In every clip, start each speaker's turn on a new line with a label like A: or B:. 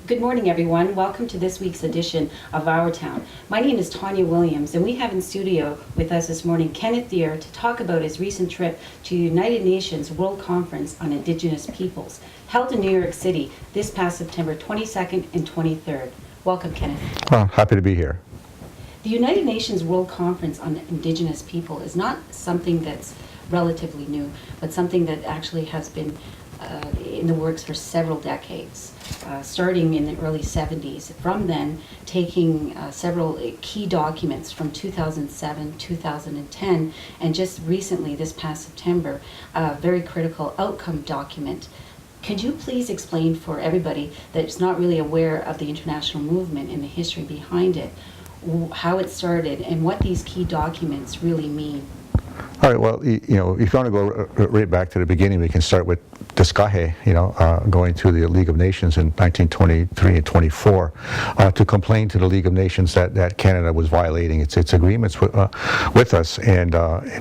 A: Good morning, everyone. Welcome to this week's edition of Our Town. My name is Tonia Williams, and we have in studio with us this morning Kenneth Deer to talk about his recent trip to the United Nations World Conference on Indigenous Peoples, held in New York City this past September 22nd and 23rd. Welcome, Kenneth.
B: Well, happy to be here.
A: The United Nations World Conference on Indigenous People is not something that's relatively new, but something that actually has been in the works for several decades, starting in the early 70s. From then, taking several key documents from 2007, 2010, and just recently, this past September, a very critical outcome document. Could you please explain for everybody that's not really aware of the international movement and the history behind it, how it started and what these key documents really mean?
B: All right, well, if you want to go right back to the beginning, we can start with Kahnawake, going to the League of Nations in 1923 and 24 to complain to the League of Nations that Canada was violating its agreements with us. And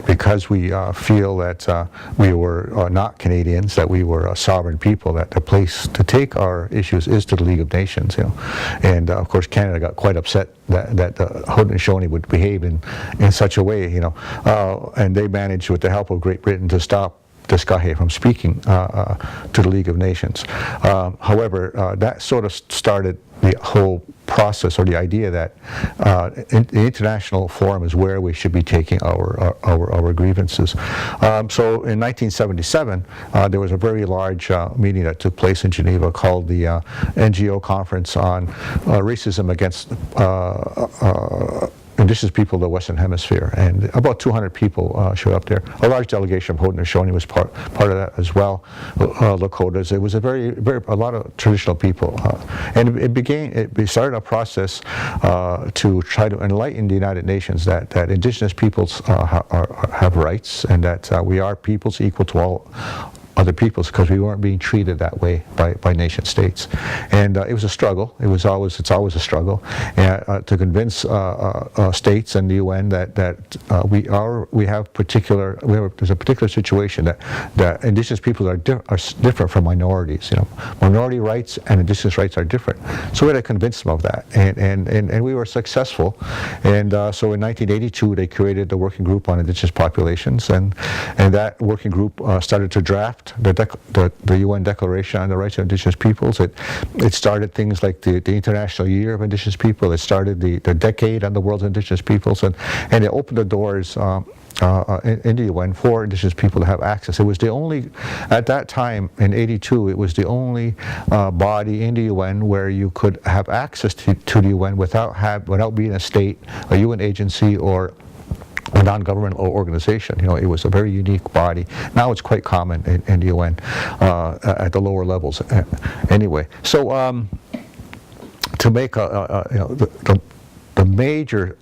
B: because we feel that we were not Canadians, that we were a sovereign people, that the place to take our issues is to the League of Nations. And of course, Canada got quite upset that the Haudenosaunee would behave in such a way, and they managed, with the help of Great Britain, to stop Kahnawake from speaking to the League of Nations. However, that sort of started the whole process, or the idea that the international forum is where we should be taking our grievances. So in 1977, there was a very large meeting that took place in Geneva called the NGO Conference on Racism Against Indigenous People of the Western Hemisphere, and about 200 people showed up there. A large delegation of Haudenosaunee was part of that as well. Lakotas. It was a lot of traditional people, and it started a process to try to enlighten the United Nations that Indigenous peoples have rights, and that we are peoples equal to all other peoples, because we weren't being treated that way by nation states. And it was a struggle. It's always a struggle to convince states and the UN that there's a particular situation that Indigenous people are different from minorities. Minority rights and Indigenous rights are different. So we had to convince them of that, and we were successful. And so in 1982, they created the Working Group on Indigenous Populations, and that working group started to draft the UN Declaration on the Rights of Indigenous Peoples. It started things like the International Year of Indigenous People. It started the Decade on the World's Indigenous Peoples, and it opened the doors in the UN for Indigenous people to have access. It was the only, at that time in '82, it was the only body in the UN where you could have access to the UN without being a state, a UN agency, or a non-governmental organization. It was a very unique body. Now it's quite common in the UN at the lower levels. Anyway, so to make the major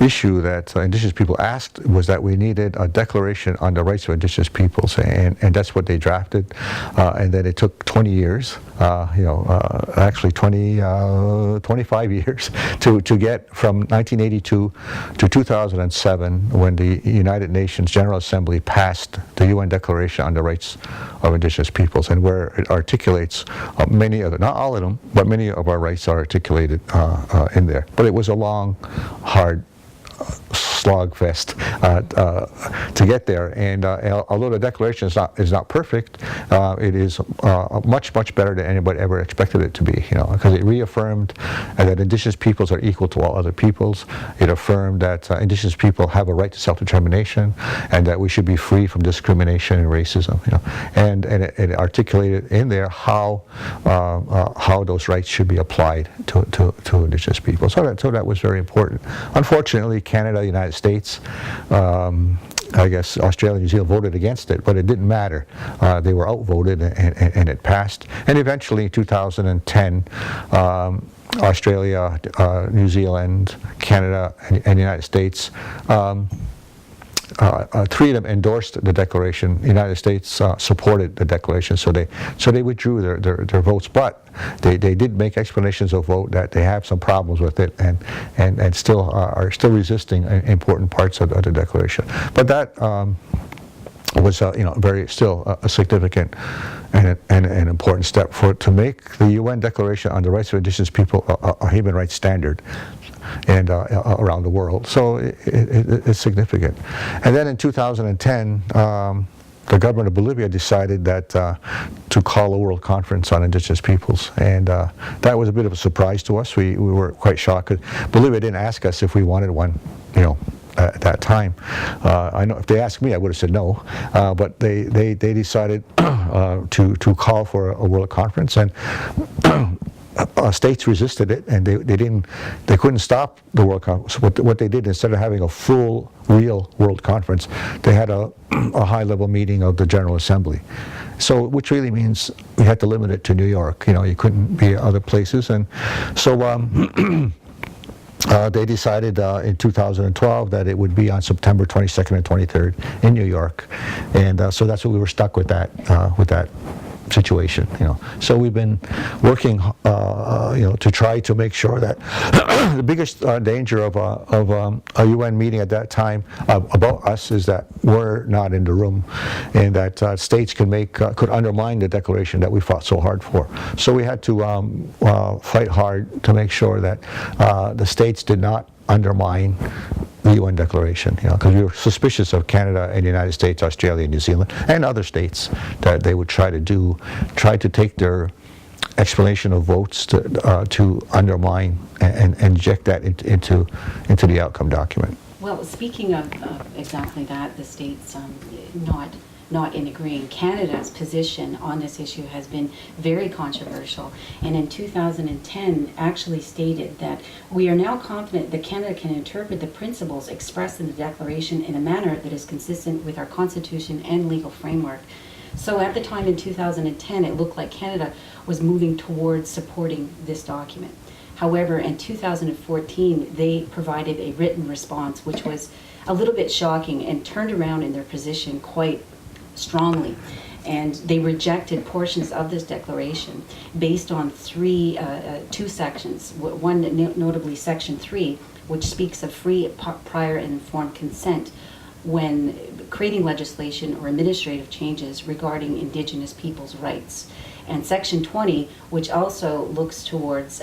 B: issue that Indigenous people asked was that we needed a declaration on the rights of Indigenous peoples, and that's what they drafted. And then it took 20 years, actually 25 years to get from 1982 to 2007, when the United Nations General Assembly passed the UN Declaration on the Rights of Indigenous Peoples, and where it articulates many of not all of them, but many of our rights are articulated in there. But it was a long, hard slog fest to get there. And although the Declaration is not perfect, it is much better than anybody ever expected it to be. Because it reaffirmed that Indigenous peoples are equal to all other peoples. It affirmed that Indigenous people have a right to self-determination, and that we should be free from discrimination and racism. And it articulated in there how those rights should be applied to Indigenous people. So that was very important. Unfortunately, Canada, the United States, I guess Australia and New Zealand voted against it, but it didn't matter. They were outvoted, and it passed. And eventually, in 2010, Australia, New Zealand, Canada, and the United States, three of them endorsed the Declaration. The United States supported the Declaration, so they withdrew their votes. But they did make explanations of vote that they have some problems with it, and still are still resisting important parts of the Declaration. But that was very still a significant and an important step to make the UN Declaration on the Rights of Indigenous People a human rights standard and around the world. So it's significant. And then in 2010, the government of Bolivia decided that to call a world conference on Indigenous peoples, and that was a bit of a surprise to us. We were quite shocked. Bolivia didn't ask us if we wanted one, at that time. I know if they asked me, I would have said no, but they decided to call for a world conference, and states resisted it, and they couldn't stop the world conference. What they did, instead of having a full, real world conference, they had a high-level meeting of the General Assembly. So, which really means we had to limit it to New York. You couldn't be other places, and so they decided in 2012 that it would be on September 22nd and 23rd in New York, and so that's what we were stuck with that situation. So we've been working to try to make sure that the biggest danger of a UN meeting at that time about us is that we're not in the room, and that states could undermine the Declaration that we fought so hard for. So we had to fight hard to make sure that the states did not undermine the UN Declaration, because we were suspicious of Canada and the United States, Australia, New Zealand, and other states that they would try to take their explanation of votes to undermine and inject that into the outcome document.
A: Well, speaking of exactly that, the states not in agreeing. Canada's position on this issue has been very controversial, and in 2010 actually stated that we are now confident that Canada can interpret the principles expressed in the Declaration in a manner that is consistent with our Constitution and legal framework. So at the time in 2010, it looked like Canada was moving towards supporting this document. However, in 2014, they provided a written response, which was a little bit shocking and turned around in their position quite strongly, and they rejected portions of this declaration based on two sections. One, notably Section 3, which speaks of free, prior, and informed consent when creating legislation or administrative changes regarding Indigenous people's rights. And Section 20, which also looks towards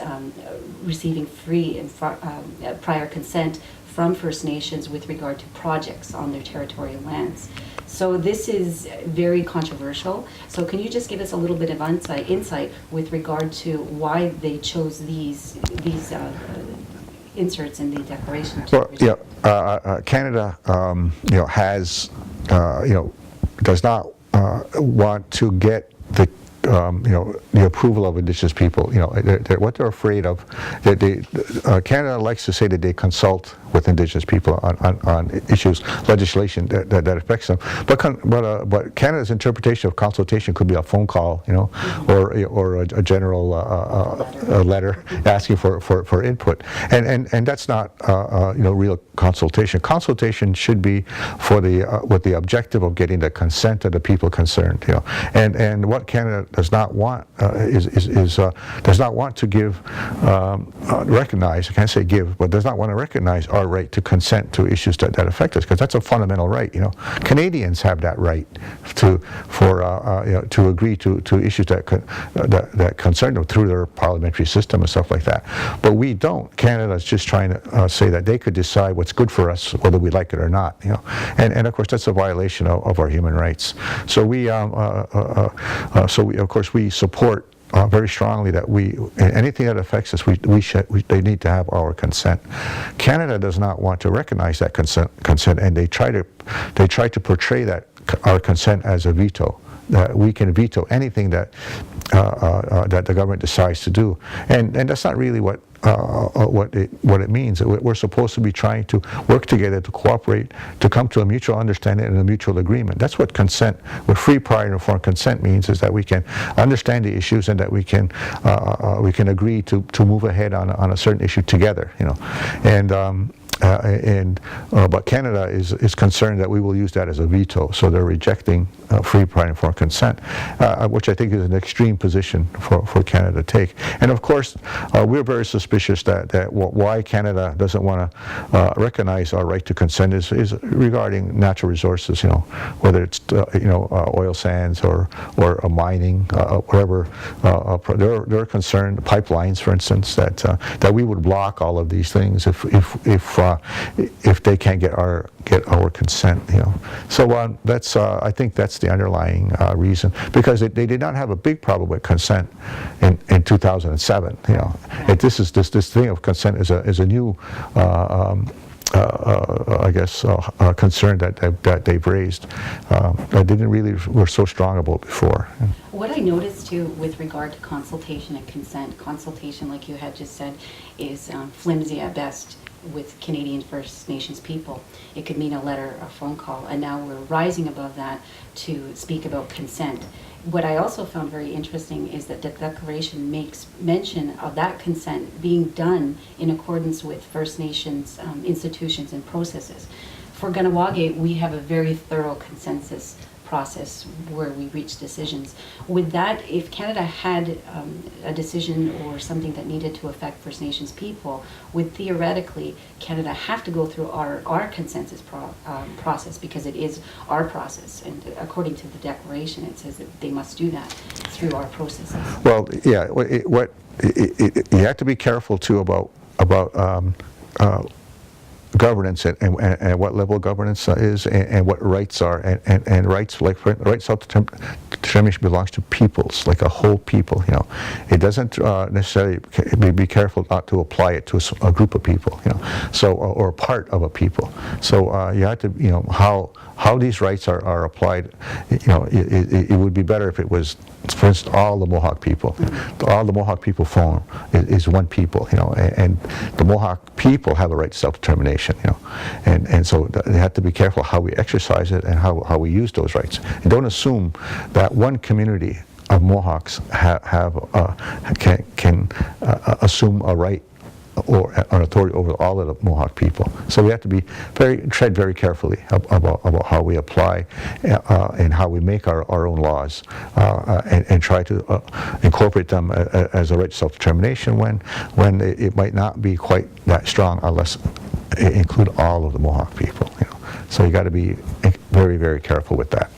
A: receiving free and prior consent from First Nations with regard to projects on their territorial lands. So this is very controversial. So can you just give us a little bit of insight with regard to why they chose these inserts in the Declaration?
B: Well, Canada, has, does not want to get the approval of Indigenous people. What they're afraid of, Canada likes to say that they consult with Indigenous people on issues, legislation that affects them. But Canada's interpretation of consultation could be a phone call, or a general letter asking for input, and that's not real consultation. Consultation should be for with the objective of getting the consent of the people concerned. And what Canada does not want does not want to give recognize, I can't say give, but does not want to recognize our right to consent to issues that affect us, because that's a fundamental right. Canadians have that right to agree to issues that concern them through their parliamentary system and stuff like that. But we don't. Canada's just trying to say that they could decide what's good for us, whether we like it or not. And of course that's a violation of our human rights. So we of course we support very strongly that anything that affects us, they need to have our consent. Canada does not want to recognize that consent, and they try to portray that our consent as a veto. That we can veto anything that the government decides to do, and that's not really what it means. We're supposed to be trying to work together, to cooperate, to come to a mutual understanding and a mutual agreement. That's what consent, what free, prior, and informed consent means, is that we can understand the issues and that we can agree to move ahead on a certain issue together. But Canada is concerned that we will use that as a veto, so they're rejecting free, prior, and informed consent, which I think is an extreme position for Canada to take. And of course, we're very suspicious that why Canada doesn't want to recognize our right to consent is regarding natural resources. Whether it's oil sands or mining, whatever. They're concerned, pipelines, for instance, that we would block all of these things if they can't get our consent. So that's I think that's the underlying reason, because they did not have a big problem with consent in 2007. This thing of consent is a new I guess concern that they've raised that didn't really were so strong about before.
A: What I noticed too with regard to consultation and consent, consultation, like you had just said, is flimsy at best with Canadian First Nations people. It could mean a letter, a phone call, and now we're rising above that to speak about consent. What I also found very interesting is that the Declaration makes mention of that consent being done in accordance with First Nations institutions and processes. For Kahnawake, we have a very thorough consensus process where we reach decisions. With that, if Canada had a decision or something that needed to affect First Nations people, would theoretically Canada have to go through our consensus process, because it is our process, and according to the Declaration it says that they must do that through our processes. Well,
B: yeah, you have to be careful too about governance and what level governance is and what rights are, and rights, like right self-determination belongs to peoples, like a whole people. It doesn't necessarily, be careful not to apply it to a group of people, so or part of a people. So you have to, how these rights are applied. It would be better if it was, for instance, all the Mohawk people. All the Mohawk people form is one people, and the Mohawk people have a right to self-determination, and so they have to be careful how we exercise it and how we use those rights. And don't assume that one community of Mohawks can assume a right or an authority over all of the Mohawk people. So we have to tread very carefully about how we apply and how we make our own laws, and try to incorporate them as a right to self-determination when it might not be quite that strong unless it include all of the Mohawk people. So you got to be very, very careful with that.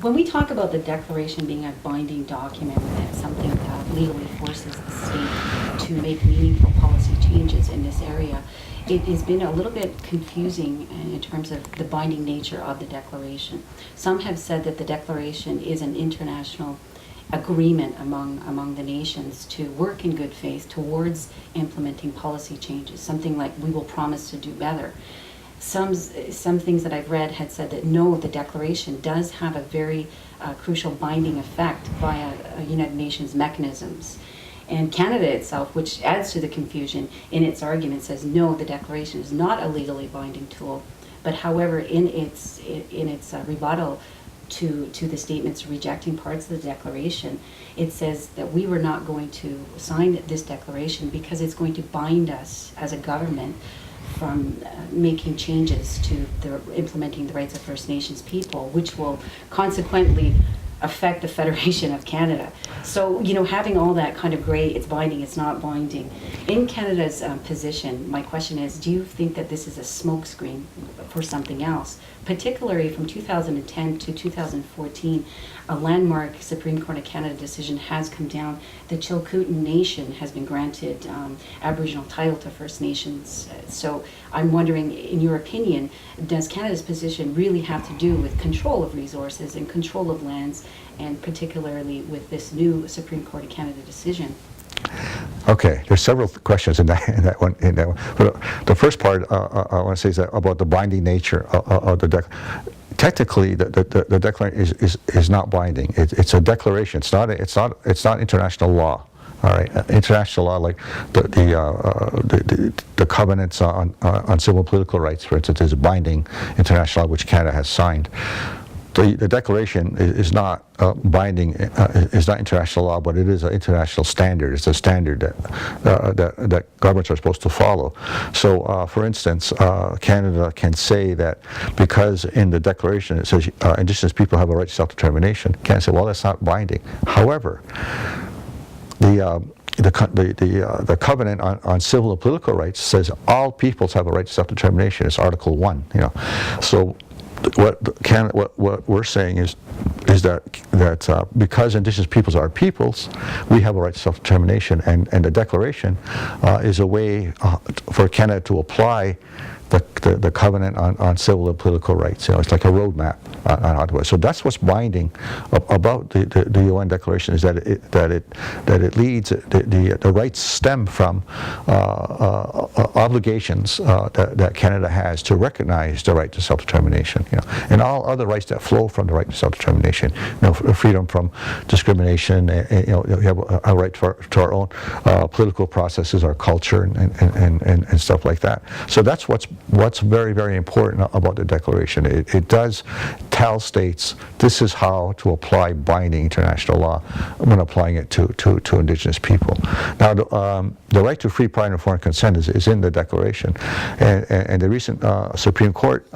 A: When we talk about the Declaration being a binding document, and it's something that legally forces the state to make meaningful policy changes in this area, it has been a little bit confusing in terms of the binding nature of the Declaration. Some have said that the Declaration is an international agreement among the nations to work in good faith towards implementing policy changes, something like we will promise to do better. Some things that I've read had said that no, the Declaration does have a very crucial binding effect via United Nations mechanisms. And Canada itself, which adds to the confusion in its argument, says no, the Declaration is not a legally binding tool. But however, in its rebuttal to the statements rejecting parts of the Declaration, it says that we were not going to sign this Declaration because it's going to bind us as a government from making changes to implementing the rights of First Nations people, which will consequently affect the Federation of Canada. So, having all that kind of gray, it's binding, it's not binding. In Canada's position, my question is, do you think that this is a smokescreen for something else? Particularly from 2010 to 2014, a landmark Supreme Court of Canada decision has come down. The Chilkoot Nation has been granted Aboriginal title to First Nations. So I'm wondering, in your opinion, does Canada's position really have to do with control of resources and control of lands, and particularly with this new Supreme Court of Canada decision?
B: Okay, there's several questions in that one. But the first part I want to say is that about the binding nature of the declaration. Technically, the declaration is not binding. It's a declaration. It's not international law. All right, international law, like the covenants on civil and political rights, for instance, is binding international law which Canada has signed. The declaration is not binding, is not international law, but it is an international standard. It's a standard that governments are supposed to follow. So, for instance, Canada can say that because in the declaration it says Indigenous people have a right to self-determination, Canada say, well, that's not binding. However, the covenant on civil and political rights says all peoples have a right to self-determination. It's Article 1. So what we're saying is that because Indigenous peoples are peoples, we have a right to self-determination, and the declaration is a way for Canada to apply the covenant on civil and political rights. It's like a roadmap on how to do it. So that's what's binding about the UN Declaration, is that it leads, the rights stem from obligations that Canada has to recognize the right to self-determination, and all other rights that flow from the right to self-determination. Freedom from discrimination. You have a right to our own political processes, our culture, and stuff like that. So that's what's very, very important about the Declaration. It does tell states this is how to apply binding international law when applying it to Indigenous people. Now, the right to free, prior, and informed consent is in the Declaration, and the recent Supreme Court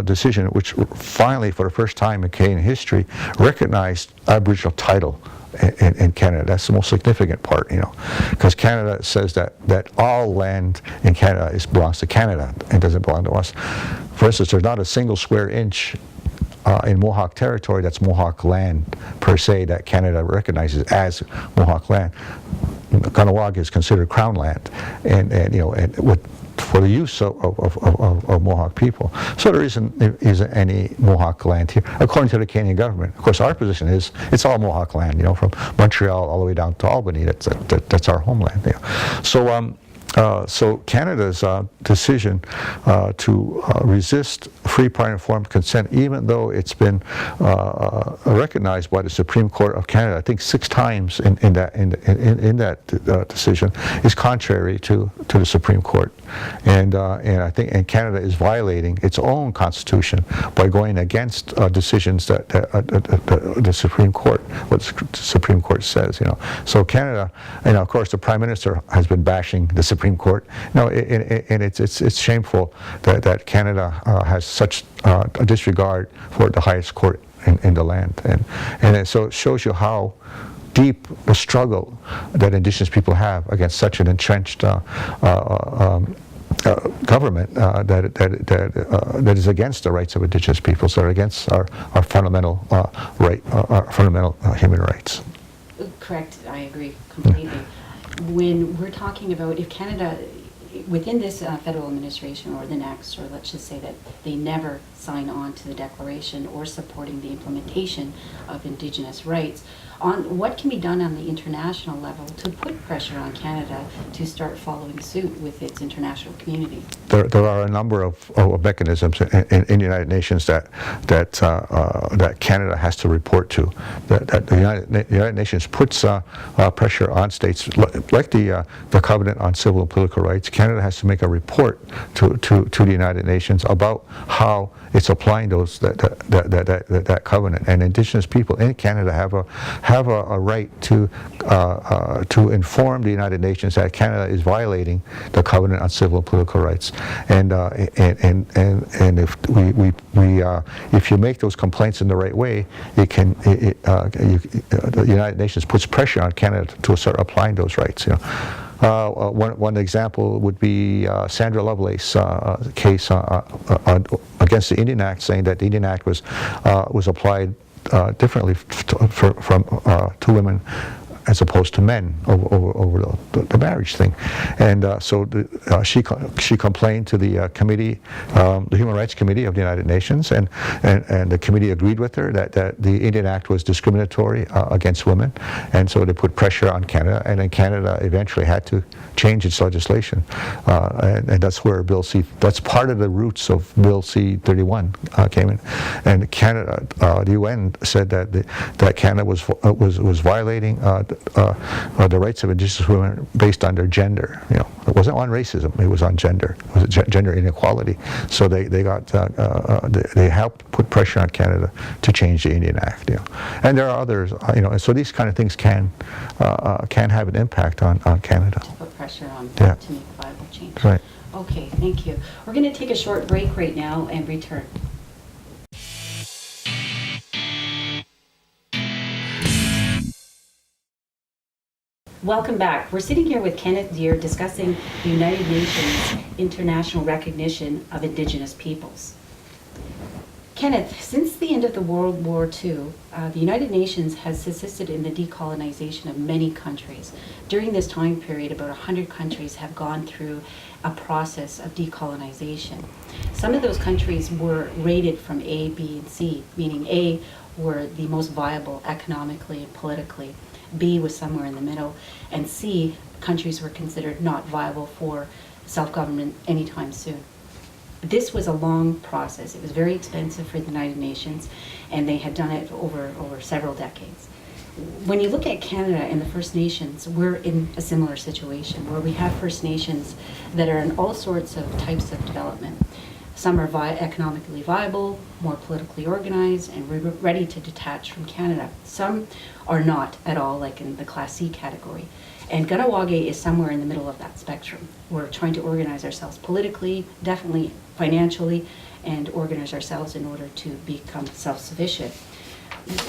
B: decision, which finally, for the first time in Canadian history, recognized Aboriginal title in Canada. That's the most significant part, because Canada says that all land in Canada belongs to Canada and doesn't belong to us. For instance, there's not a single square inch in Mohawk territory that's Mohawk land per se that Canada recognizes as Mohawk land. Kahnawake is considered Crown land, and for the use of Mohawk people. So there isn't any Mohawk land here, according to the Canadian government. Of course, our position is it's all Mohawk land, from Montreal all the way down to Albany. That's our homeland. So Canada's decision to resist free, prior, and informed consent, even though it's been recognized by the Supreme Court of Canada, I think 6 times in that decision, is contrary to the Supreme Court, and I think Canada is violating its own constitution by going against decisions that the Supreme Court, what the Supreme Court says. So Canada, of course, the Prime Minister has been bashing the Supreme Court. And it's shameful that Canada has such a disregard for the highest court in the land, and so it shows you how deep the struggle that Indigenous people have against such an entrenched government that is against the rights of Indigenous peoples, that are against our fundamental our fundamental human rights.
A: Correct. I agree completely. When we're talking about if Canada, within this federal administration or the next, or let's just say that they never sign on to the declaration or supporting the implementation of Indigenous rights, on what can be done on the international level to put pressure on Canada to start following suit with its international community?
B: There are a number of mechanisms in the United Nations that Canada has to report to. That the United Nations puts pressure on states, like the Covenant on Civil and Political Rights. Canada has to make a report to the United Nations about how it's applying that covenant. And Indigenous people in Canada have a right to inform the United Nations that Canada is violating the covenant on civil and political rights. And if you make those complaints in the right way, the United Nations puts pressure on Canada to start applying those rights. One example would be Sandra Lovelace case against the Indian Act, saying that the Indian Act was applied differently to women as opposed to men over the marriage thing. And so she complained to the committee, the Human Rights Committee of the United Nations, and the committee agreed with her that the Indian Act was discriminatory against women, and so they put pressure on Canada, and then Canada eventually had to change its legislation, and that's where Bill C, that's part of the roots of Bill C-31 came in. And Canada, the UN said that Canada was violating the rights of Indigenous women based on their gender. It wasn't on racism; it was on gender. It was gender inequality. So they helped put pressure on Canada to change the Indian Act. And there are others. And so these kind of things can have an impact on Canada.
A: Put pressure on
B: Yeah.
A: to make viable change.
B: Right.
A: Okay, thank you. We're going to take a short break right now and return. Welcome back. We're sitting here with Kenneth Deer discussing the United Nations international recognition of Indigenous peoples. Kenneth, since the end of the World War II, the United Nations has assisted in the decolonization of many countries. During this time period, about 100 countries have gone through a process of decolonization. Some of those countries were rated from A, B, and C, meaning A were the most viable economically and politically, B was somewhere in the middle, and C, countries were considered not viable for self-government anytime soon. This was a long process. It was very expensive for the United Nations, and they had done it over several decades. When you look at Canada and the First Nations, we're in a similar situation where we have First Nations that are in all sorts of types of development. Some are economically viable, more politically organized, and ready to detach from Canada. Some are not at all, like in the Class C category. And Kahnawake is somewhere in the middle of that spectrum. We're trying to organize ourselves politically, definitely financially, and organize ourselves in order to become self-sufficient.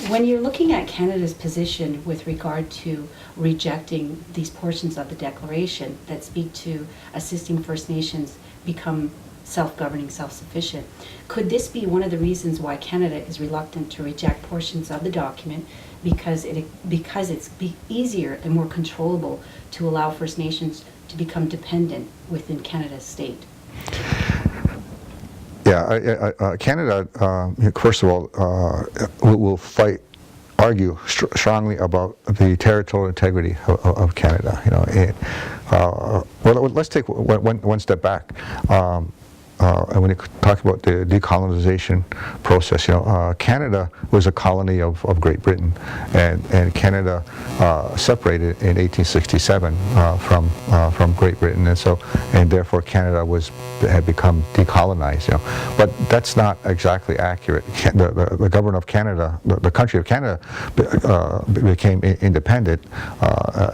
A: When you're looking at Canada's position with regard to rejecting these portions of the Declaration that speak to assisting First Nations become self-governing, self-sufficient, could this be one of the reasons why Canada is reluctant to reject portions of the document, because it's easier and more controllable to allow First Nations to become dependent within Canada's state?
B: Yeah, Canada, first of all, will argue strongly about the territorial integrity of Canada. Well, let's take one step back. And when you talk about the decolonization process, Canada was a colony of Great Britain, and Canada separated in 1867 from Great Britain, and therefore Canada had become decolonized. But that's not exactly accurate. The government of Canada, the country of Canada, became independent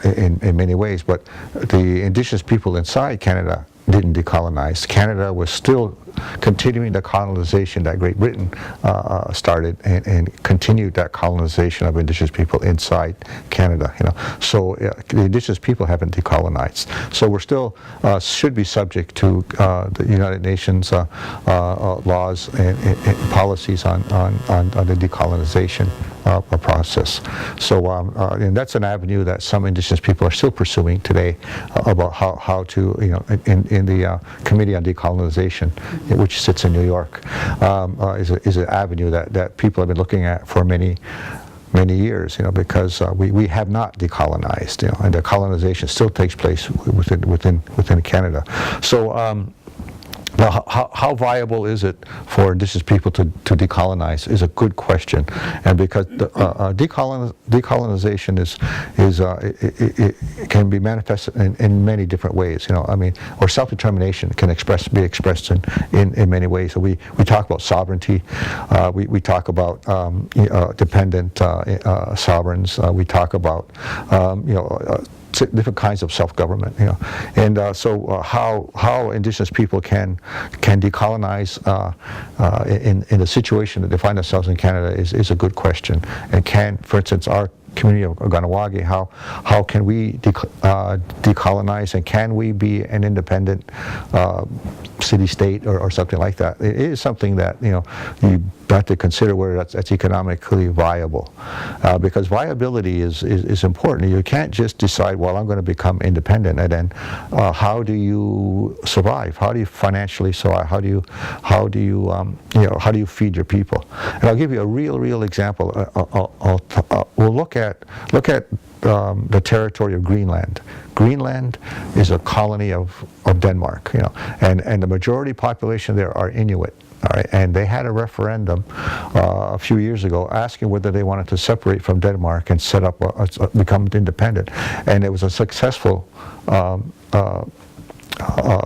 B: in many ways, but the Indigenous people inside Canada didn't decolonize. Canada was still continuing the colonization that Great Britain started, and continued that colonization of Indigenous people inside Canada. So the Indigenous people haven't decolonized. So we're still should be subject to the United Nations laws and policies on the decolonization process. So and that's an avenue that some Indigenous people are still pursuing today, about how to, in the Committee on Decolonization, which sits in New York, is an avenue that people have been looking at for many years, because we have not decolonized, and the colonization still takes place within Canada. So Now, how viable is it for Indigenous people to decolonize is a good question, and because the, decolonization it can be manifested in many different ways. I mean, or self-determination can be expressed in many ways. So we talk about sovereignty, we talk about dependent sovereigns. We talk about different kinds of self-government, and so how Indigenous people can decolonize in the situation that they find themselves in Canada is a good question. And for instance, our community of Kahnawake, how can we decolonize, and can we be an independent city-state or something like that? It is something that you have to consider whether that's economically viable, because viability is important. You can't just decide, well, I'm going to become independent, and then how do you survive? How do you financially survive? How do you feed your people? And I'll give you a real example. We'll look at the territory of Greenland. Greenland is a colony of Denmark, and the majority population there are Inuit. All right, and they had a referendum a few years ago asking whether they wanted to separate from Denmark and set up become independent, and it was a successful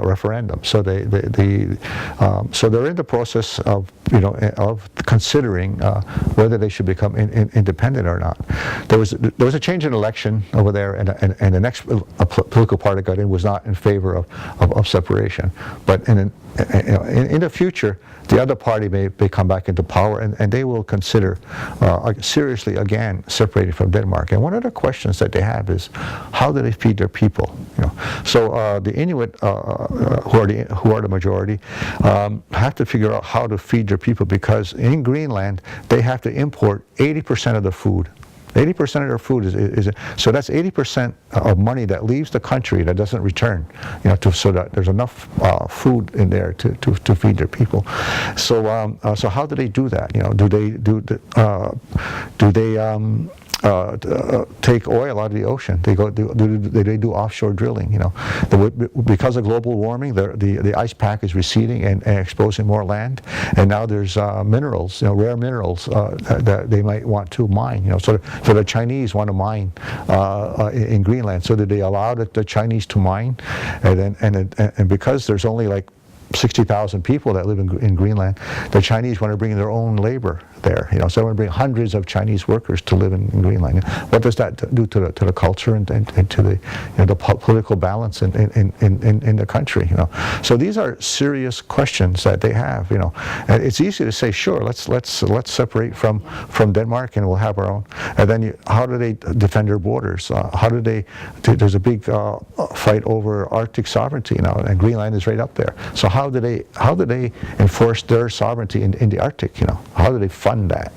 B: referendum. So so they're in the process of considering whether they should become independent or not. There was a change in election over there, and the next political party got in was not in favor of separation. But in the future, the other party may come back into power, and they will consider seriously again separating from Denmark. And one of the questions that they have is, how do they feed their people? So the Inuit, who are the majority, have to figure out how to feed their people, because in Greenland they have to import 80% of the food. 80% of their food is so that's 80% of money that leaves the country that doesn't return, so that there's enough food in there to feed their people. So so how do they do that? Do they take oil out of the ocean? They do offshore drilling. Because of global warming, the ice pack is receding and exposing more land, and now there's minerals, rare minerals that they might want to mine. So the Chinese want to mine in Greenland. So did they allow the Chinese to mine? And because there's only like 60,000 people that live in Greenland, the Chinese want to bring their own labor there. So they want to bring hundreds of Chinese workers to live in Greenland. What does that do to the culture and to the political balance in the country? So these are serious questions that they have. And it's easy to say, sure, let's separate from Denmark and we'll have our own. And then how do they defend their borders? How do they? There's a big fight over Arctic sovereignty now, and Greenland is right up there. So how do they enforce their sovereignty in the Arctic? How do they fund that?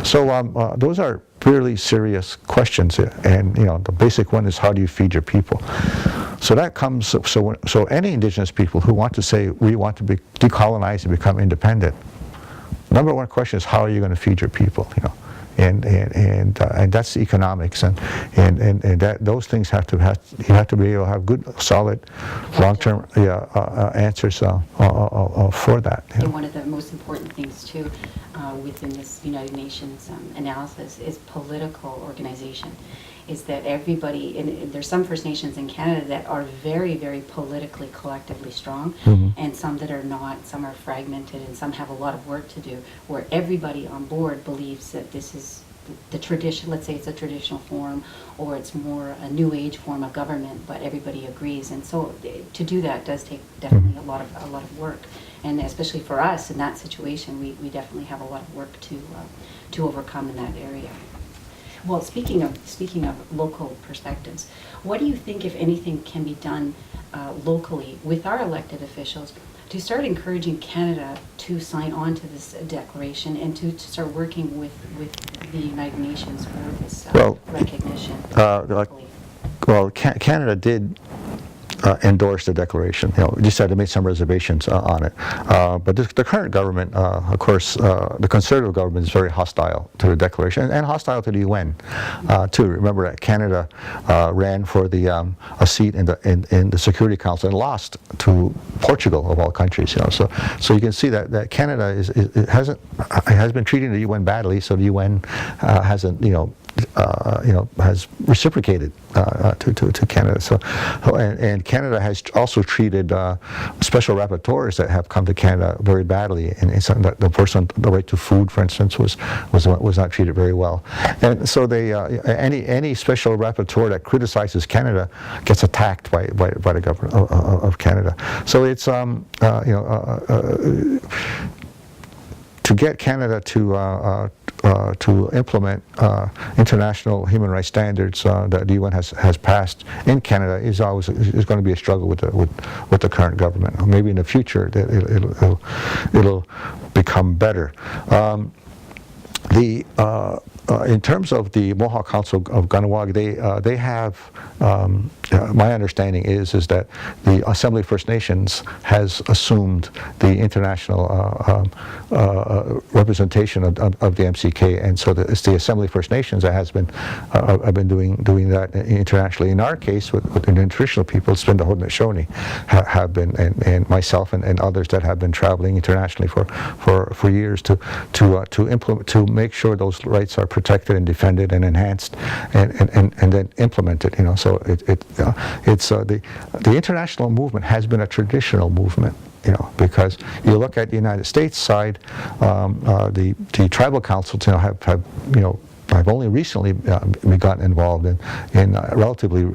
B: So those are really serious questions, and the basic one is, how do you feed your people? So that comes. So any Indigenous people who want to say we want to decolonize and become independent, number one question is, how are you going to feed your people? And that's economics, and that those things you have to be able to have good, solid, long-term answers for that.
A: And one of the most important things too within this United Nations analysis is political organization. Is that everybody, and there's some First Nations in Canada that are very, very politically, collectively strong, and some that are not. Some are fragmented, and some have a lot of work to do, where everybody on board believes that this is the tradition. Let's say it's a traditional form, or it's more a new age form of government, but everybody agrees. And so to do that does take definitely a lot of work, and especially for us in that situation, we definitely have a lot of work to overcome in that area. Well, speaking of local perspectives, what do you think, if anything, can be done locally with our elected officials to start encouraging Canada to sign on to this declaration and to start working with the United Nations for this recognition locally?
B: Well, Canada did endorsed the declaration. Just had to make some reservations on it. But the current government, of course, the conservative government is very hostile to the declaration and hostile to the UN too. Remember that Canada ran for a seat in the Security Council and lost to Portugal of all countries. So you can see that Canada has been treating the UN badly. So the UN hasn't has reciprocated to Canada. So, and Canada has also treated special rapporteurs that have come to Canada very badly. And the person, the right to food, for instance, was not treated very well. And so any special rapporteur that criticizes Canada gets attacked by the government of Canada. So it's to get Canada to implement international human rights standards that the UN has passed in Canada is going to be a struggle with the current government. Maybe in the future that it'll become better. In terms of the Mohawk Council of Kahnawake, they have, my understanding is that the Assembly First Nations has assumed the international representation of the MCK, and so it's the Assembly First Nations that has been doing that internationally. In our case, with the traditional people, it's been the Haudenosaunee have been, and myself and others that have been traveling internationally for years to implement, to make sure those rights are protected and defended and enhanced and then implemented. So it's the international movement has been a traditional movement. Because you look at the United States side, the tribal councils have only recently gotten involved in relatively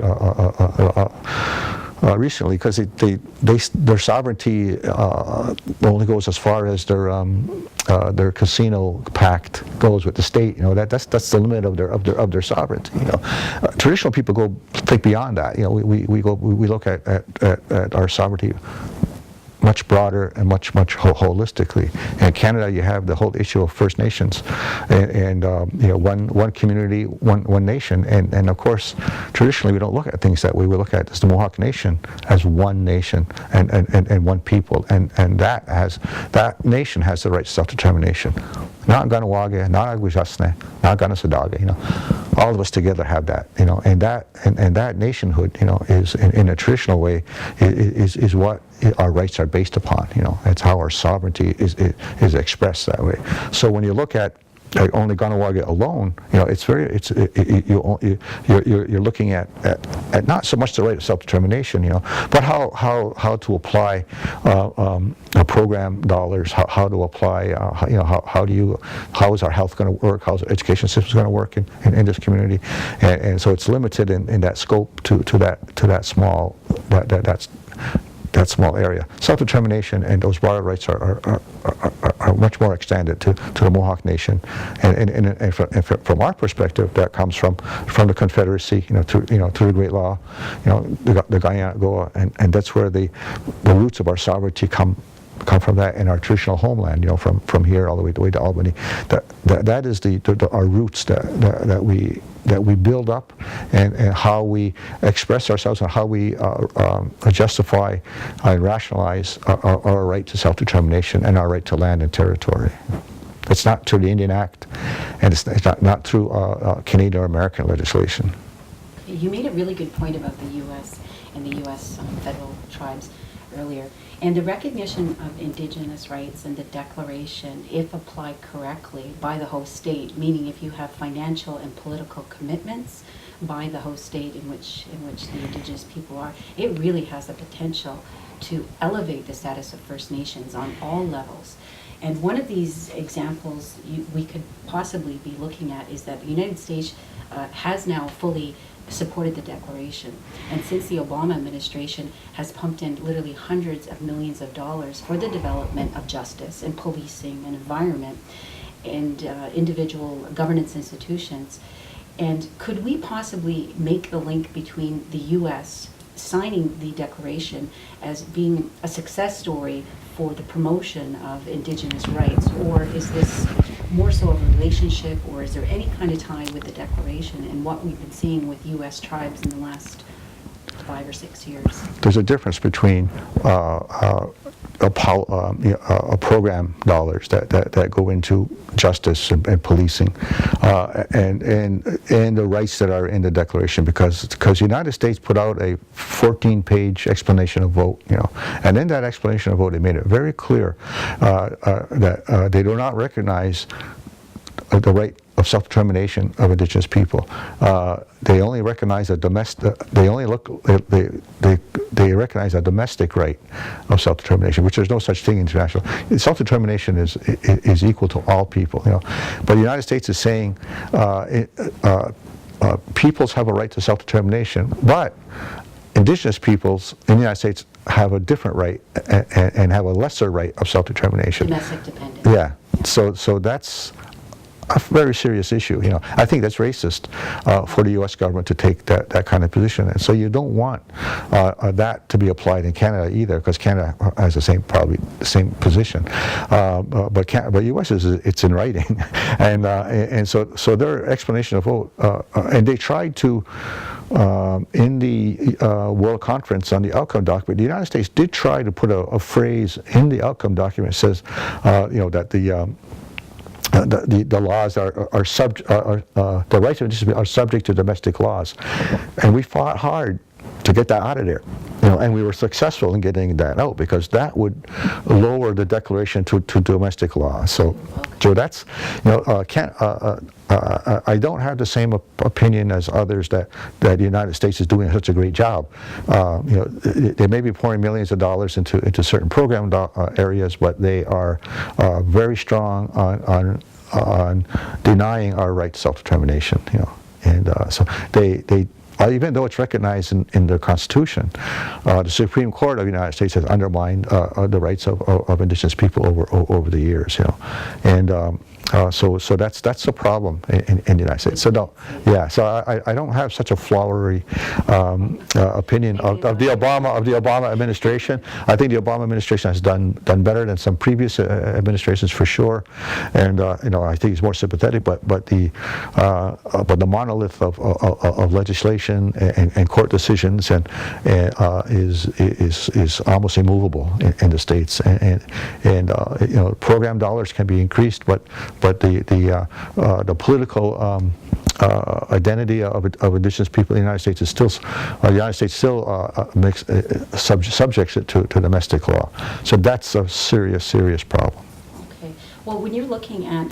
B: recently, because their sovereignty only goes as far as their casino pact goes with the state. That's the limit of their sovereignty. Traditional people think beyond that. We look at our sovereignty much broader and much holistically. In Canada, you have the whole issue of First Nations, and one community, one nation, and of course, traditionally we don't look at things that way. We look at the Mohawk Nation as one nation and one people, and that nation has the right to self-determination. Not Kahnawake, not Agwajasne, not Kanesatake. All of us together have that. And that nationhood, is in a traditional way, is what our rights are based upon. It's how our sovereignty is expressed that way. So when you look at only Kahnawake alone, you're looking at not so much the right of self-determination, but how to apply program dollars, how to apply, how is our health going to work, how's our education system going to work in this community, and so it's limited in that scope to that small small area. Self-determination and those broader rights are much more extended to the Mohawk Nation, and from our perspective, that comes from the Confederacy, through the Great Law, the Guyana Goa, and that's where the roots of our sovereignty come from, that in our traditional homeland, from here all the way to Albany. That is our roots that we build up, and how we express ourselves, and how we justify and rationalize our right to self-determination and our right to land and territory. It's not through the Indian Act, and it's not through Canadian or American legislation.
A: You made a really good point about the U.S. and the U.S. Federal tribes earlier. And the recognition of Indigenous rights and the declaration, if applied correctly by the host state, meaning if you have financial and political commitments by the host state in which the Indigenous people are, it really has the potential to elevate the status of First Nations on all levels. And one of these examples we could possibly be looking at is that the United States has now fully supported the declaration, and since the Obama administration has pumped in literally hundreds of millions of dollars for the development of justice and policing and environment and individual governance institutions. And could we possibly make the link between the U.S. signing the declaration as being a success story for the promotion of Indigenous rights, or is this more so of a relationship, or is there any kind of tie with the declaration and what we've been seeing with U.S. tribes in the last 5 or 6 years.
B: There's a difference between program dollars that go into justice and policing, and the rights that are in the Declaration, because the United States put out a 14-page explanation of vote, and in that explanation of vote, they made it very clear that they do not recognize the right of self-determination of Indigenous people. They only recognize a domestic. They recognize a domestic right of self-determination, which there's no such thing international. Self-determination is equal to all people. But the United States is saying peoples have a right to self-determination, but Indigenous peoples in the United States have a different right and have a lesser right of self-determination.
A: Domestic dependence.
B: Yeah. So that's a very serious issue. I think that's racist for the U.S. government to take that kind of position, and so you don't want that to be applied in Canada either, because Canada has probably the same position. But U.S. it's in writing, and so their explanation of vote, and they tried to. In the World Conference on the Outcome document, the United States did try to put a phrase in the Outcome document that says, that the laws the rights of Indigenous people are subject to domestic laws, and we fought hard to get that out of there, and we were successful in getting that out, because that would lower the Declaration to domestic law. So that's I don't have the same opinion as others that the United States is doing such a great job. They may be pouring millions of dollars into certain program areas, but they are very strong on denying our right to self-determination. And so they even though it's recognized in the Constitution, the Supreme Court of the United States has undermined the rights of Indigenous people over the years. And so that's the problem in the United States. So I don't have such a flowery opinion of the Obama administration. I think the Obama administration has done better than some previous administrations for sure, and I think it's more sympathetic. But the monolith of legislation and court decisions is almost immovable in the states, and program dollars can be increased, but the political identity of Indigenous people in the United States is still subjects it to domestic law. So that's a serious problem.
A: Okay. Well, when you're looking at,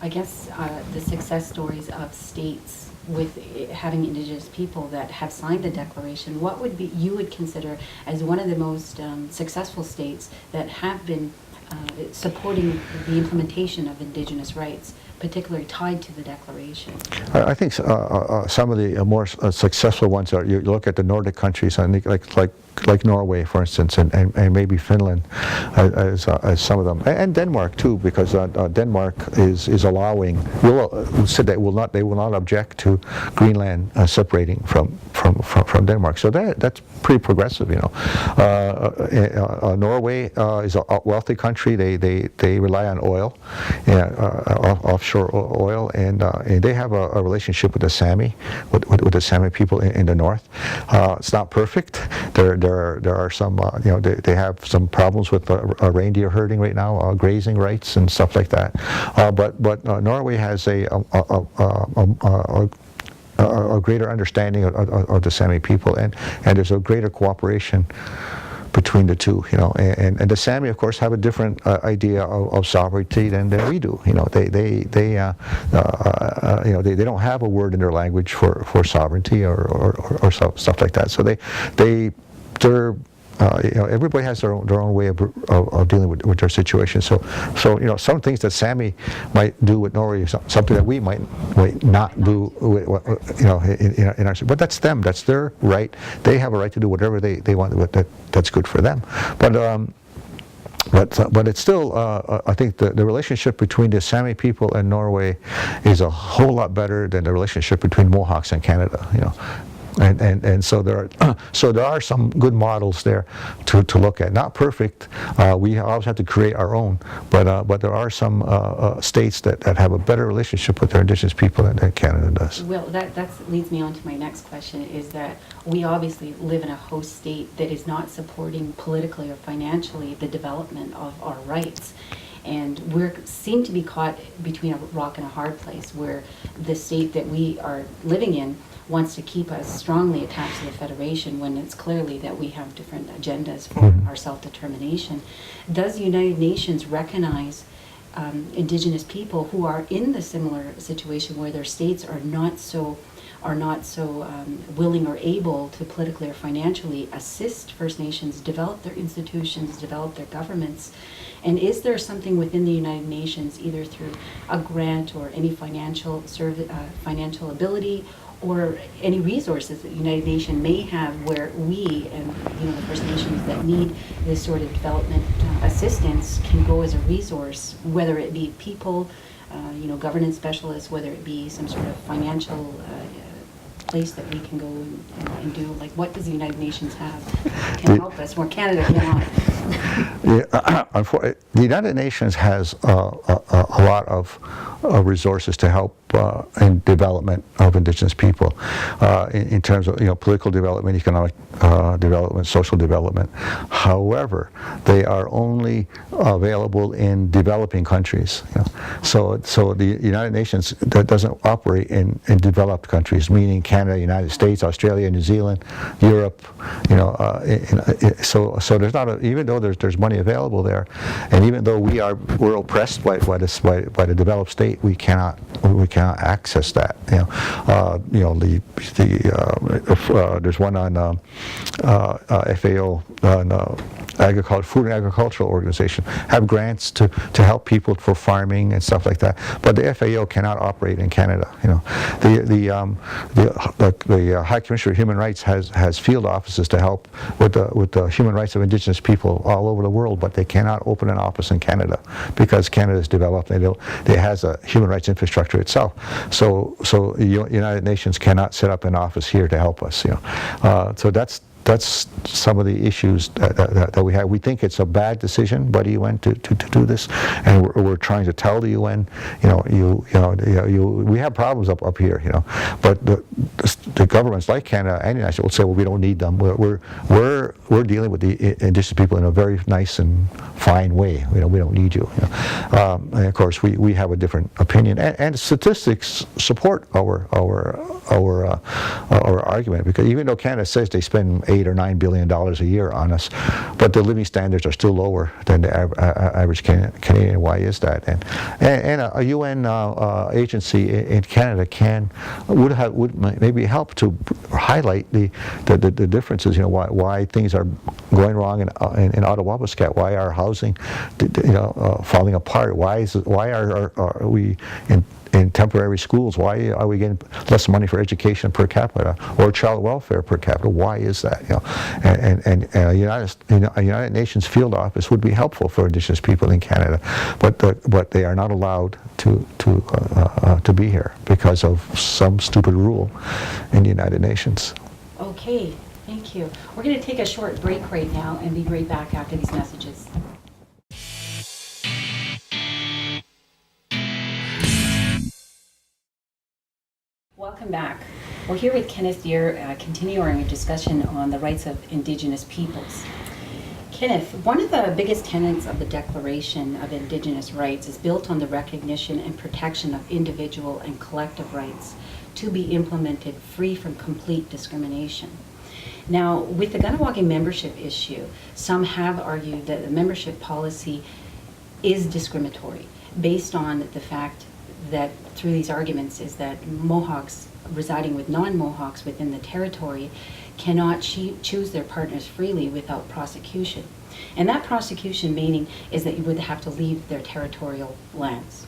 A: I guess, the success stories of states with having Indigenous people that have signed the Declaration, what would you would consider as one of the most successful states that have been supporting the implementation of Indigenous rights, particularly tied to the Declaration?
B: I think some of the more successful ones are, you look at the Nordic countries, I think like Norway, for instance, and maybe Finland as some of them, and Denmark too, because Denmark is allowing, said that they will not object to Greenland separating from Denmark. So that's pretty progressive, Norway is a wealthy country. They rely on oil, offshore oil, and they have a relationship with the Sami, with the Sami people in the north. It's not perfect. There are some, they have some problems with reindeer herding right now, grazing rights and stuff like that. But Norway has a greater understanding of the Sami people, and there's a greater cooperation between the two, and the Sami, of course, have a different idea of sovereignty than we do. They don't have a word in their language for sovereignty or stuff like that. So they're everybody has their own way of dealing with their situation. So some things that Sami might do with Norway is something that we might not do in our. But that's them. That's their right. They have a right to do whatever they want. That's good for them. But it's still, I think the relationship between the Sami people and Norway is a whole lot better than the relationship between Mohawks and Canada. And so there are some good models there to look at. Not perfect. We always have to create our own, but there are some states that have a better relationship with their Indigenous people than Canada does.
A: Well, that leads me on to my next question, is that we obviously live in a host state that is not supporting politically or financially the development of our rights. And we seem to be caught between a rock and a hard place, where the state that we are living in wants to keep us strongly attached to the Federation when it's clearly that we have different agendas for our self-determination. Does the United Nations recognize Indigenous people who are in the similar situation where their states are not so willing or able to politically or financially assist First Nations develop their institutions, develop their governments? And is there something within the United Nations, either through a grant or any financial ability, or any resources that the United Nations may have, where we and the First Nations that need this sort of development assistance can go as a resource, whether it be people, governance specialists, whether it be some sort of financial place that we can go and do? Like, what does the United Nations have that can help us where Canada cannot?
B: The United Nations has a lot of resources to help in development of Indigenous people, in terms of political development, economic development, social development. However, they are only available in developing countries. So the United Nations doesn't operate in developed countries, meaning Canada, United States, Australia, New Zealand, Europe. So there's not even though there's money available there, and even though we're oppressed by the developed state, we cannot access that. There's one on FAO, Food and Agricultural Organization, have grants to help people for farming and stuff like that. But the FAO cannot operate in Canada. The High Commissioner of Human Rights has field offices to help with the human rights of Indigenous people all over the world, but they cannot open an office in Canada because Canada is developed. It has a human rights infrastructure itself. So the United Nations cannot set up an office here to help us. So that's some of the issues that we have. We think it's a bad decision by the UN to do this, and we're trying to tell the UN, we have problems up here, but the governments like Canada and the United States will say, well, we don't need them. We're dealing with the Indigenous people in a very nice and fine way. We don't need you. And of course, we have a different opinion, and statistics support our argument, because even though Canada says they spend $8 or $9 billion a year on us, but the living standards are still lower than the average Canadian. Why is that? And a UN agency in Canada would maybe help to highlight the differences. Why things are going wrong in Ottawa-Wabascat. Why our housing, falling apart. Why are we in temporary schools? Why are we getting less money for education per capita or child welfare per capita? Why is that? And a United Nations field office would be helpful for Indigenous people in Canada, but they are not allowed to be here because of some stupid rule in the United Nations.
A: Okay, thank you. We're going to take a short break right now and be right back after these messages. Welcome back. We're here with Kenneth Deer, continuing our discussion on the rights of Indigenous peoples. Kenneth, one of the biggest tenets of the Declaration of Indigenous Rights is built on the recognition and protection of individual and collective rights to be implemented free from complete discrimination. Now, with the Kahnawake membership issue, some have argued that the membership policy is discriminatory based on the fact that through these arguments is that Mohawks residing with non-Mohawks within the territory cannot choose their partners freely without prosecution. And that prosecution meaning is that you would have to leave their territorial lands.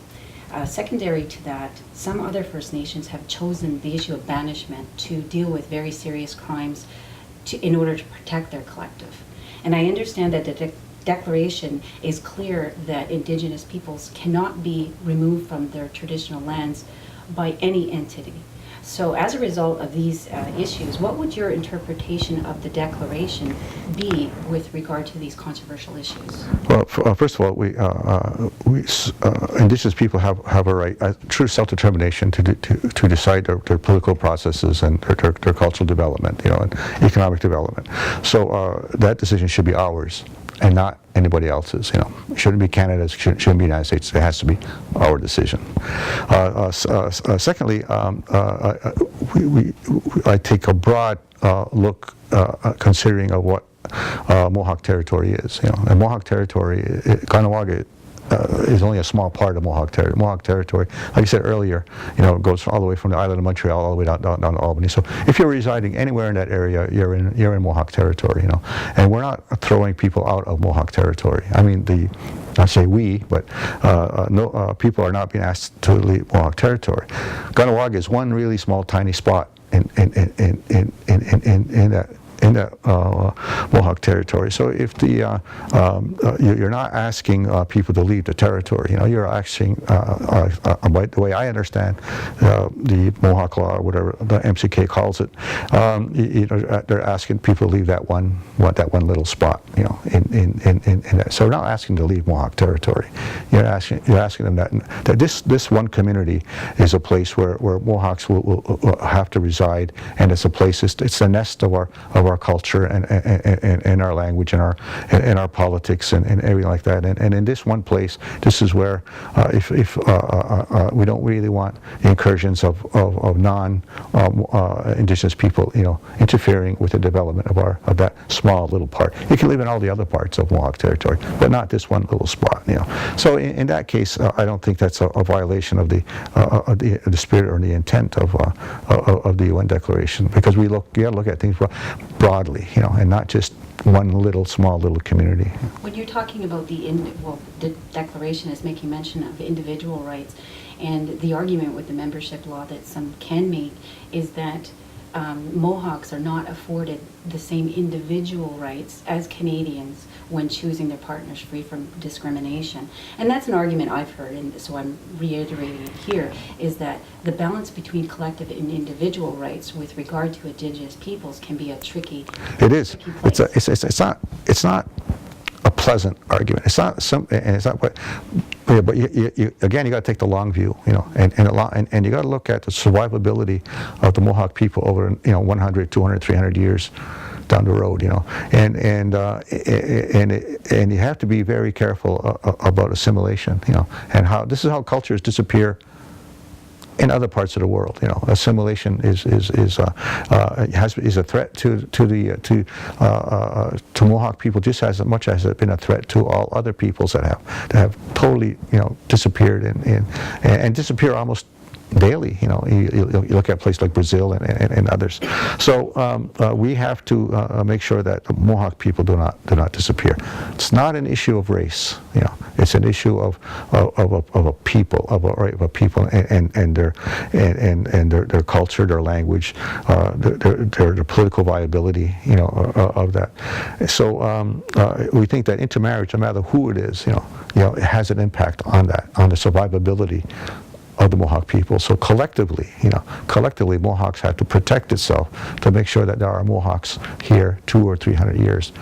A: Secondary to that, some other First Nations have chosen the issue of banishment to deal with very serious crimes in order to protect their collective. And I understand that the Declaration is clear that Indigenous peoples cannot be removed from their traditional lands by any entity. So as a result of these issues, what would your interpretation of the Declaration be with regard to these controversial issues?
B: Well, first of all, Indigenous people have a right, true self-determination to decide their political processes and their cultural development, and economic development. So that decision should be ours and not anybody else's. It shouldn't be Canada's, shouldn't be the United States. It has to be our decision. Secondly, I take a broad look considering of what Mohawk territory is. And Mohawk territory, Kahnawake, is only a small part of Mohawk territory. Mohawk territory, like I said earlier, goes all the way from the island of Montreal all the way down to Albany. So if you're residing anywhere in that area, you're in Mohawk territory. And we're not throwing people out of Mohawk territory. I mean, I say we, but people are not being asked to leave Mohawk territory. Kahnawake is one really small, tiny spot in that Mohawk territory. So if you're not asking people to leave the territory, you're asking, by the way I understand the Mohawk law, or whatever the MCK calls it, they're asking people to leave that one little spot, in that. So we're not asking to leave Mohawk territory. You're asking them that this one community is a place where Mohawks will have to reside, and it's a place, it's the nest of our culture and our language and our politics and everything like that. And in this one place, this is where if we don't really want incursions of non-Indigenous people, interfering with the development of that small little part. You can live in all the other parts of Mohawk territory, but not this one little spot. So in that case, I don't think that's a violation of the spirit or the intent of the UN Declaration, because you gotta look at things broadly, and not just one small little community.
A: When you're talking about the Declaration is making mention of individual rights, and the argument with the membership law that some can make is that Mohawks are not afforded the same individual rights as Canadians when choosing their partners free from discrimination. And that's an argument I've heard, and so I'm reiterating it here, is that the balance between collective and individual rights with regard to Indigenous peoples can be a tricky
B: It is.
A: place.
B: It's not a pleasant argument. It's not what. Yeah, but again, you got to take the long view, and you got to look at the survivability of the Mohawk people over 100, 200, 300 years down the road, and you have to be very careful about assimilation, and this is how cultures disappear in other parts of the world. Assimilation is a threat to Mohawk people just as much as it's been a threat to all other peoples that have totally disappeared and disappear almost daily. You look at places like Brazil and others. So we have to make sure that the Mohawk people do not disappear. It's not an issue of race. It's an issue of a people, of a people and their culture, their language, their political viability. Of that. So we think that intermarriage, no matter who it is, it has an impact on that, on the survivability of the Mohawk people. So collectively, Mohawks have to protect itself to make sure that there are Mohawks here 200 or 300 years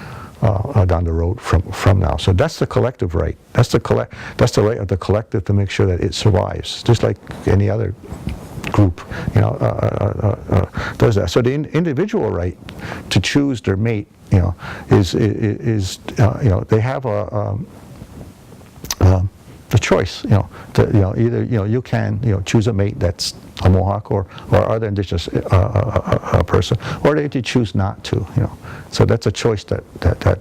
B: down the road from now. So that's the collective right. That's the right of the collective to make sure that it survives, just like any other group, does that. So the individual right to choose their mate, is they have the choice, either you can choose a mate that's a Mohawk or other Indigenous person, or they choose not to. So that's a choice that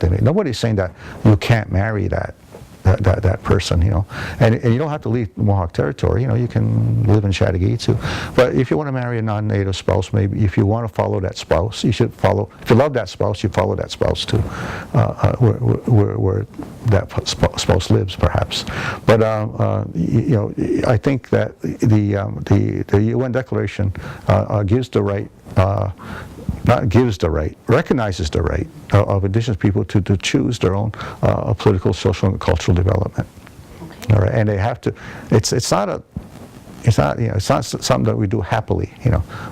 B: they make. Nobody's saying that you can't marry that person, and you don't have to leave Mohawk territory. You can live in Chattagee, but if you want to marry a non-native spouse, maybe if you want to follow that spouse, you should follow. If you love that spouse, you follow that spouse to where that spouse lives, perhaps. But I think that the UN Declaration gives the right. Recognizes the right of Indigenous people to choose their own political, social, and cultural development.
A: Okay.
B: All right, and they have to. It's not a. it's not something that we do happily,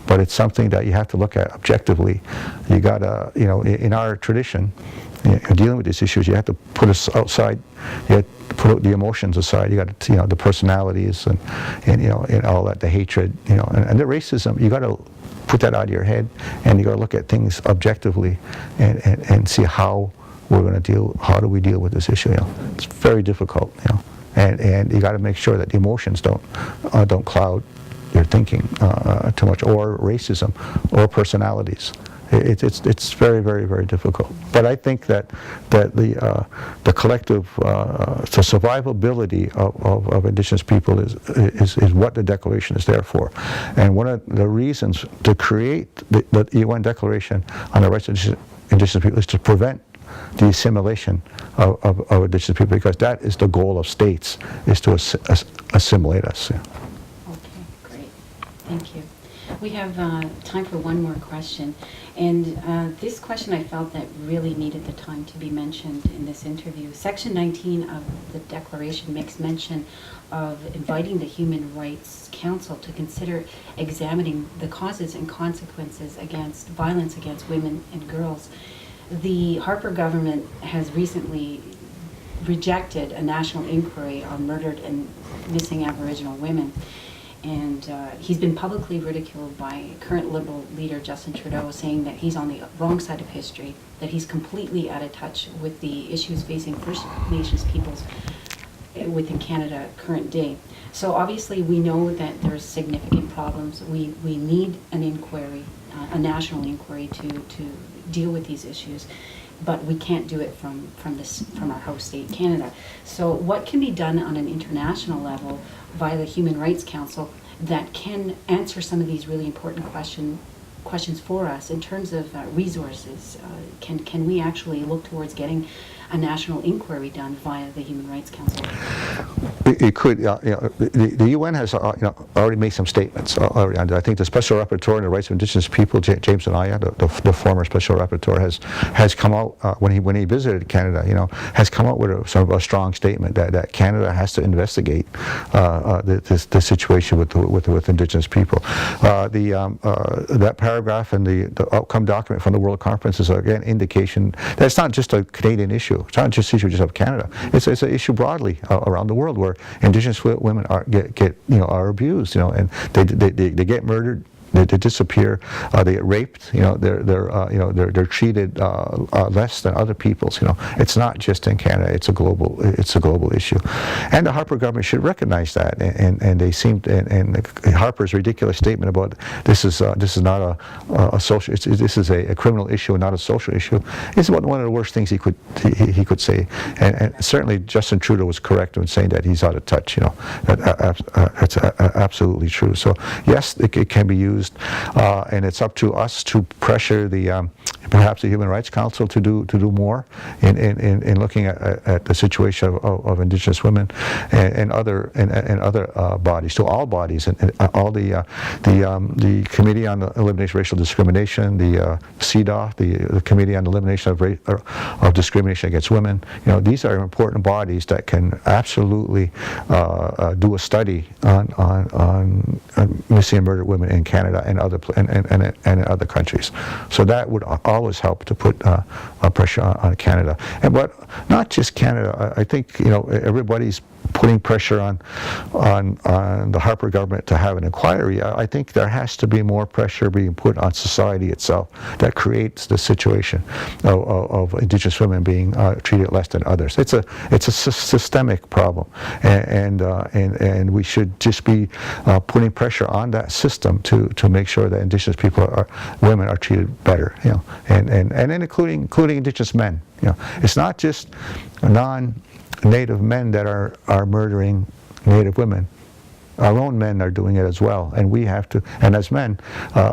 B: but it's something that you have to look at objectively. You gotta, in our tradition, dealing with these issues, you have to put us outside. You have to put the emotions aside. You got to, the personalities and all that, the hatred, and the racism. You got to put that out of your head, and you got to look at things objectively, and see how we're going to deal. How do we deal with this issue? It's very difficult, and you got to make sure that the emotions don't cloud your thinking too much, or racism, or personalities. It's very, very, very difficult. But I think that the collective, the survivability of Indigenous people is what the Declaration is there for. And one of the reasons to create the UN Declaration on the Rights of Indigenous People is to prevent the assimilation of Indigenous people, because that is the goal of states, is to assimilate us.
A: Okay, great. Thank you. We have time for one more question. And this question I felt that really needed the time to be mentioned in this interview. Section 19 of the Declaration makes mention of inviting the Human Rights Council to consider examining the causes and consequences against violence against women and girls. The Harper government has recently rejected a national inquiry on murdered and missing Aboriginal women. And he's been publicly ridiculed by current Liberal leader Justin Trudeau, saying that he's on the wrong side of history, that he's completely out of touch with the issues facing First Nations peoples within Canada current day. So obviously we know that there's significant problems. We need an inquiry, a national inquiry to deal with these issues, but we can't do it from our host state, Canada. So what can be done on an international level via the Human Rights Council that can answer some of these really important questions for us in terms of resources? Can we actually look towards getting a national inquiry done via the Human Rights Council?
B: It could. The UN has already made some statements already. I think the Special Rapporteur on the Rights of Indigenous People, James Anaya, the former Special Rapporteur, has come out when he visited Canada. Has come out with a strong statement that Canada has to investigate the situation with Indigenous people. That paragraph in the outcome document from the World Conference is again indication that it's not just a Canadian issue. It's not just an issue just of Canada. It's an issue broadly around the world where Indigenous women are abused, and they get murdered. They disappear. They get raped. They're treated less than other peoples. It's not just in Canada. It's a global issue, and the Harper government should recognize that. And they seem and Harper's ridiculous statement about this is not a social. This is a criminal issue and not a social issue. Is one of the worst things he could say. And certainly Justin Trudeau was correct in saying that he's out of touch. That's absolutely true. So yes, it can be used. And it's up to us to pressure perhaps the Human Rights Council to do more in looking at the situation of Indigenous women and other bodies, to all bodies, and all the Committee on the Elimination of Racial Discrimination, the CEDAW, the Committee on the Elimination of Discrimination Against Women. These are important bodies that can absolutely do a study on missing and murdered women in Canada and in other countries. So that would always help to put pressure on Canada. But not just Canada. I think everybody's putting pressure on the Harper government to have an inquiry. I think there has to be more pressure being put on society itself that creates the situation of Indigenous women being treated less than others. It's a systemic problem, and we should just be putting pressure on that system to make sure that Indigenous women are treated better. And including Indigenous men. It's not just non-Native men that are murdering Native women. Our own men are doing it as well, and we have to. And as men,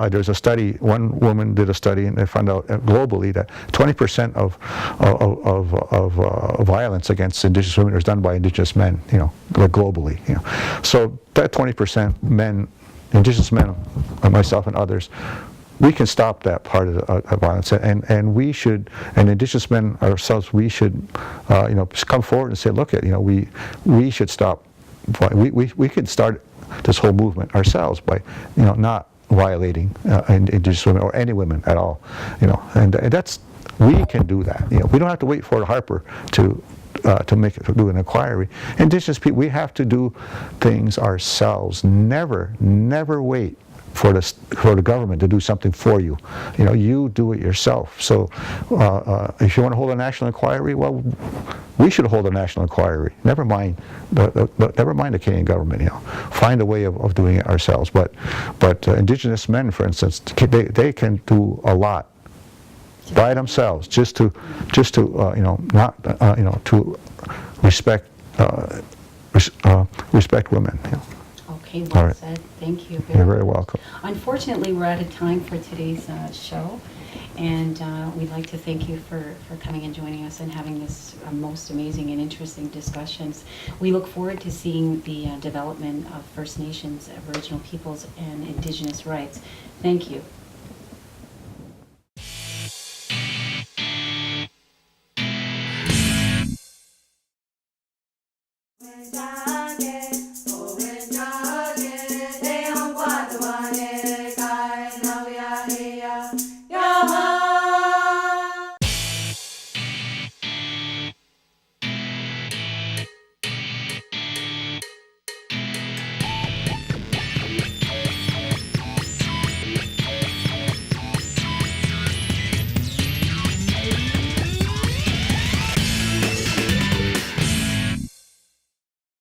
B: there's a study. One woman did a study, and they found out globally that 20% of violence against Indigenous women is done by Indigenous men. Globally. So that 20% men, Indigenous men, myself and others, we can stop that part of the violence, and we should, and Indigenous men ourselves, we should, come forward and say, look, we should stop. We can start this whole movement ourselves by, not violating Indigenous women or any women at all, and that's, we can do that. We don't have to wait for Harper to do an inquiry. Indigenous people, we have to do things ourselves. Never wait for the government to do something for you. You do it yourself. So if you want to hold a national inquiry, well, we should hold a national inquiry. Never mind the Canadian government. Find a way of doing it ourselves. But Indigenous men, for instance, they can do a lot by themselves, just to not to respect women.
A: Okay, well
B: right.
A: said. Thank you.
B: You're very welcome.
A: Unfortunately, we're out of time for today's show, and we'd like to thank you for coming and joining us and having this most amazing and interesting discussions. We look forward to seeing the development of First Nations, Aboriginal peoples, and Indigenous rights. Thank you.
C: Down.